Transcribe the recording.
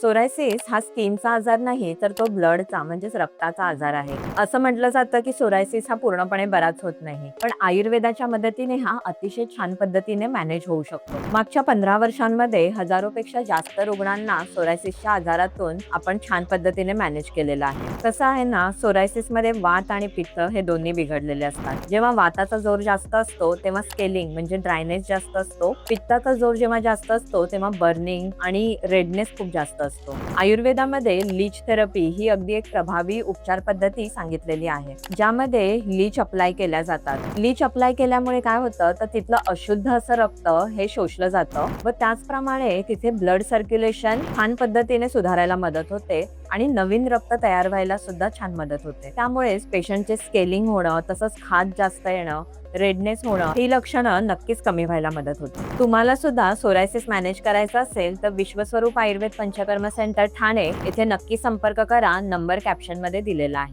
Psoriasis हा स्किनचा आजार नाही, तर तो ब्लडचा म्हणजेच रक्ताचा आजार आहे. असं म्हटलं जातं की सोरायसिस हा पूर्णपणे बराच होत नाही, पण आयुर्वेदाच्या मदतीने हा अतिशय छान पद्धतीने मॅनेज होऊ शकतो. मागच्या 15 वर्षांमध्ये हजारोपेक्षा जास्त रुग्णांना सोरायसिसच्या आजारातून आपण छान पद्धतीने मॅनेज केलेलं आहे. कसं आहे ना, सोरायसिस मध्ये वात आणि पित्त हे दोन्ही बिघडलेले असतात. जेव्हा वाताचा जोर जास्त असतो तेव्हा स्केलिंग म्हणजे ड्रायनेस जास्त असतो. पित्ताचा जोर जेव्हा जास्त असतो तेव्हा बर्निंग आणि रेडनेस खूप जास्त असतो. आयुर्वेदामध्ये लीच थेरपी ही अगदी एक प्रभावी उपचार पद्धती सांगितलेली आहे, ज्यामध्ये लीच अप्लाय केल्या जातात. लीच अप्लाय केल्यामुळे काय होतं, तर तिथलं अशुद्ध असं रक्त हे शोषलं जातं व त्याचप्रमाणे तिथे ब्लड सर्क्युलेशन छान पद्धतीने सुधारायला मदत होते आणि नवीन रक्त तयार व्हायला सुद्धा छान मदत होते. त्यामुळेच पेशंटचे स्केलिंग होणं, तसंच खाज जास्त येणं, रेडनेस होणं ही लक्षणं नक्कीच कमी व्हायला मदत होते. तुम्हाला सुद्धा सोरायसिस मॅनेज करायचा असेल तर विश्वस्वरूप आयुर्वेद पंचकर्म सेंटर ठाणे येथे नक्की संपर्क करा. नंबर कॅप्शन मध्ये दिलेला आहे.